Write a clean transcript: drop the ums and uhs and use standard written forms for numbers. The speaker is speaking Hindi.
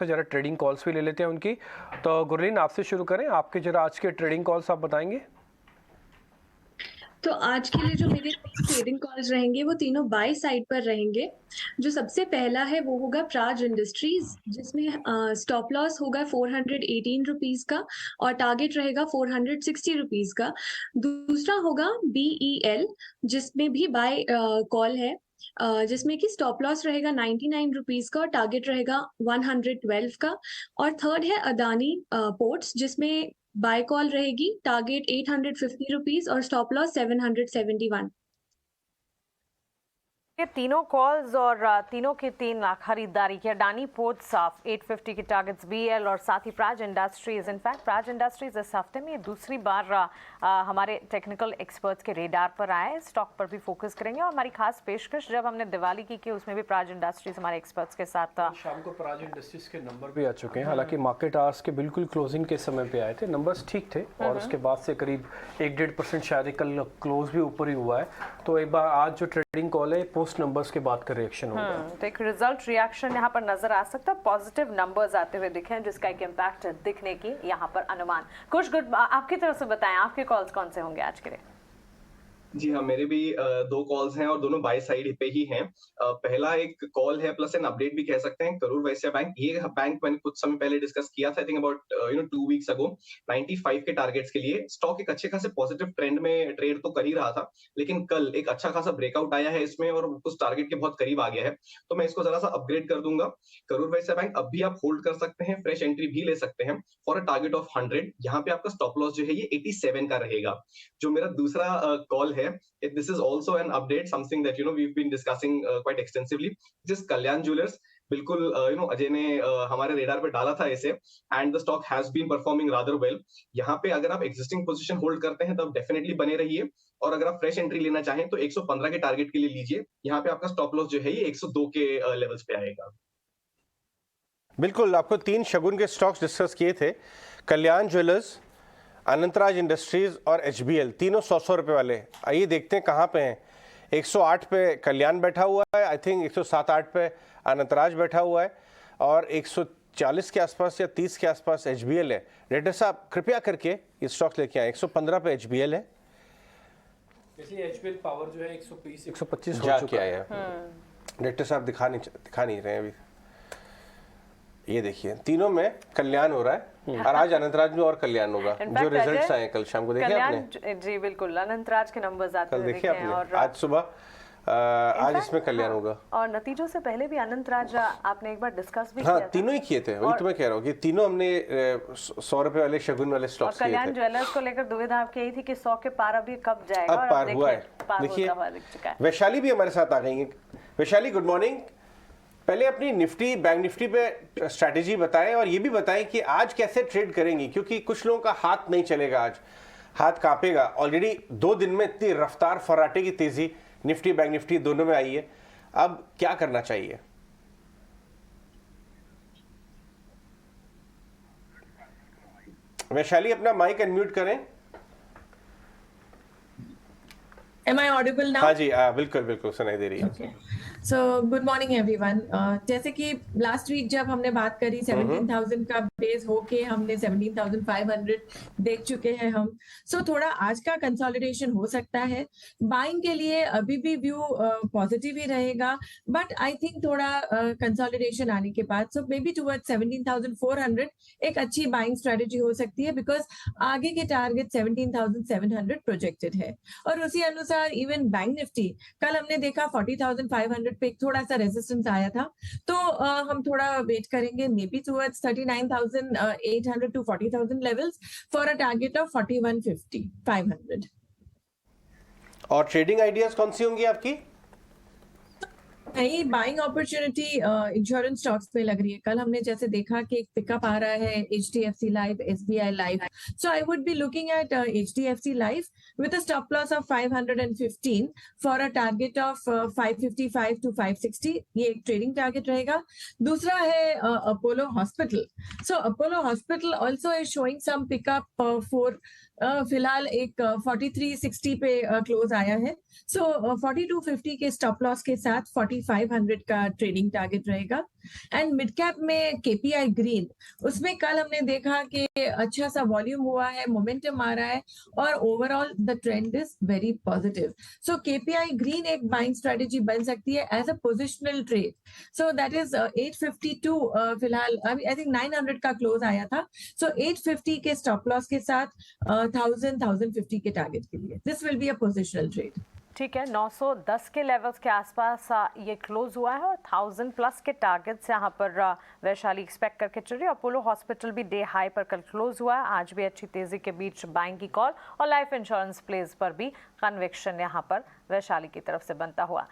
तो जरा ट्रेडिंग कॉल्स भी ले लेते हैं उनकी। तो गुरलीन, आपसे शुरू करें, आपके जरा आज के ट्रेडिंग कॉल्स आप बताएंगे। तो आज के लिए जो मेरे ट्रेडिंग कॉल्स रहेंगे वो तीनों बाय साइड पर रहेंगे। जो सबसे पहला है वो होगा प्राज इंडस्ट्रीज, जिसमें स्टॉप लॉस होगा 418 रुपीज का और टारगेट रहेगा 460 रुपीज का। दूसरा होगा BEL, जिसमें भी बाय कॉल है, जिसमें कि स्टॉप लॉस रहेगा 99 रुपीज का और टारगेट रहेगा 112 का। और थर्ड है अदानी पोर्ट्स, जिसमें बाय कॉल रहेगी, टारगेट 850 रुपीज और स्टॉप लॉस 771। ये तीनों कॉल्स और तीनों की तीन खरीदारी की। अडानी पोर्ट्स 850 की टारगेट्स, BEL और साथ ही Praj industries. In fact Praj industries इस हफ्ते में दूसरी बार हमारे टेक्निकल एक्सपर्ट्स के रेडार पर आए। स्टॉक पर भी फोकस करेंगे और हमारी खास पेशकश जब हमने दिवाली की उसमें भी प्राज इंडस्ट्रीज हमारे एक्सपर्ट्स के साथ शाम को प्राज इंडस्ट्रीज के नंबर भी आ चुके हैं। हालांकि मार्केट आवर्स के बिल्कुल क्लोजिंग के समय पे आए थे, नंबर्स ठीक थे और उसके बाद से करीब 1-1.5% शायद कल क्लोज भी ऊपर ही हुआ है। तो एक बार आज जो ट्रेडिंग कॉल है पोस्ट नंबर्स के बाद का रिएक्शन होगा। तो एक रिजल्ट रिएक्शन यहाँ पर नजर आ सकता है, पॉजिटिव नंबर्स आते हुए दिखे जिसका एक इम्पैक्ट दिखने की यहाँ पर अनुमान। कुछ गुड आपकी तरफ से बताएं, आपके कॉल्स कौन से होंगे आज के लिए? जी हाँ, मेरे भी दो कॉल्स हैं और दोनों बाय साइड पे ही हैं। पहला एक कॉल है प्लस एन अपडेट भी कह सकते हैं, करूर वैश्य बैंक। ये बैंक मैंने कुछ समय पहले डिस्कस किया था, I think about 2 weeks ago, 95 के टारगेट्स के लिए। स्टॉक एक अच्छे खासे पॉजिटिव ट्रेंड में ट्रेड तो कर ही रहा था, लेकिन कल एक अच्छा खासा ब्रेकआउट आया है इसमें और उस टारगेट के बहुत करीब आ गया है, तो मैं इसको जरा सा अपग्रेड कर दूंगा। करूर वैश्य बैंक अब भी आप होल्ड कर सकते हैं, फ्रेश एंट्री भी ले सकते हैं फॉर अ टारगेट ऑफ 100। यहाँ पे आपका स्टॉप लॉस जो है ये 87 का रहेगा। जो मेरा दूसरा कॉल है, this is also an update, something that we've been discussing quite extensively. This Kalyan Jewellers, बिल्कुल अजय ने हमारे रेडार पे डाला था इसे, and the stock has been performing rather well. यहाँ पे अगर आप एग्जिस्टिंग पोजीशन होल्ड करते हैं तब डेफिनेटली बने रहिए, और अगर आप फ्रेश एंट्री लेना चाहें तो 115 के टारगेट के लिए लीजिए। यहाँ पे आपका स्टॉप लॉस जो है ये 102 के लेवल्स पे आएगा। बिल्कुल, आपको 3 शगुन के स्टॉक्स डिस्कस किए थे, कल्याण ज्वेलर्स, अनंतराज इंडस्ट्रीज और HBL, तीनों 100 रुपए वाले। आइए देखते हैं कहाँ पे हैं। 108 पे कल्याण बैठा हुआ है, आई थिंक 107-8 पे अनंतराज बैठा हुआ है और 140 के आसपास या 30 के आसपास HBL है। डायरेक्टर साहब कृपया करके ये स्टॉक लेके आए। 115 पे HBL है, इसलिए HBL पावर जो है 120-125 जा के आया है। डायरेक्टर साहब दिखा नहीं रहे हैं अभी। ये देखिए तीनों में कल्याण हो रहा है और आज अनंतराज में और कल्याण होगा। जो रिजल्ट्स आए कल शाम को देखे आपने? जी बिल्कुल, अनंतराज के नंबर्स आते कल देखे आपने और आज सुबह आज इसमें कल्याण होगा। और नतीजों से पहले भी अनंतराज आपने एक बार डिस्कस भी किया था। तीनों ही किए थे, वही तो मैं कह रहा हूँ कि तीनों हमने 100 रुपए वाले शगुन वाले स्टॉक्स किए थे। कल्याण ज्वेलर्स को लेकर दुविधा आपकी यही थी कि 100 के पार अभी कब जाएगा, अब पार हुआ है। देखिए वैशाली भी हमारे साथ आ गई है। Vaishali good morning. पहले अपनी निफ्टी बैंक निफ्टी पे स्ट्रैटेजी बताएं और ये भी बताएं कि आज कैसे ट्रेड करेंगी, क्योंकि कुछ लोगों का हाथ नहीं चलेगा, आज हाथ कांपेगा। ऑलरेडी 2 दिन में इतनी रफ्तार फर्राटे की तेजी निफ्टी बैंक निफ्टी दोनों में आई है, अब क्या करना चाहिए? वैशाली अपना माइक अनम्यूट करें। Am I audible now? हाँ जी, बिल्कुल बिल्कुल सुनाई दे रही है। Okay. So good morning everyone. जैसे कि लास्ट वीक जब हमने बात करी 17,000 का बेस होके हमने 17,500 देख चुके हैं हम। So थोड़ा आज का कंसोलिडेशन हो सकता है। बाइंग के लिए अभी भी व्यू पॉजिटिव ही रहेगा, बट आई थिंक थोड़ा कंसोलिडेशन आने के बाद सो मे बी टुवर्ड्स 17,400 एक अच्छी बाइंग स्ट्रेटेजी हो सकती है, बिकॉज आगे के टारगेट 17,700 प्रोजेक्टेड है। और उसी अनुसार इवन बैंक निफ्टी कल हमने देखा 40,500 पे थोड़ा सा रेजिस्टेंस आया था, तो हम थोड़ा वेट करेंगे may be towards 39,800 to 40,000 levels for a target of 4150 500। और ट्रेडिंग आइडियाज कौन सी होंगी आपकी? नई बाइंग अपॉर्चुनिटी इंश्योरेंस स्टॉक्स पे लग रही है। कल हमने जैसे देखा कि एक पिकअप आ रहा है HDFC life, SBI life, so I would be looking at HDFC life with a stop loss of 515 for a target of 555 to 560। ये एक ट्रेडिंग टारगेट रहेगा। दूसरा है Apollo hospital. So Apollo hospital also is showing some pickup for फिलहाल एक 4360 पे क्लोज आया है। सो 4250 के स्टॉप लॉस के साथ 40 4500 का ट्रेडिंग टारगेट रहेगा। एंड मिड कैप में केपीआई ग्रीन, उसमें कल हमने देखा कि अच्छा सा वॉल्यूम हुआ है, मोमेंटम आ रहा है और overall the trend is very positive. So KPI Green एक बाइंग स्ट्रेटेजी बन सकती है as a positional trade. So that is 852 फिलहाल आई थिंक 900 का क्लोज आया था। सो 850 के स्टॉप लॉस के साथ 1050 के टारगेट के लिए this will be a positional trade. ठीक है, 910 के लेवल्स के आसपास ये क्लोज हुआ है और 1000 प्लस के टारगेट्स यहाँ पर वैशाली एक्सपेक्ट करके चल रही है। अपोलो हॉस्पिटल भी डे हाई पर कल क्लोज हुआ है। आज भी अच्छी तेजी के बीच बाइंग की कॉल और लाइफ इंश्योरेंस प्लेस पर भी कन्विक्शन यहाँ पर वैशाली की तरफ से बनता हुआ।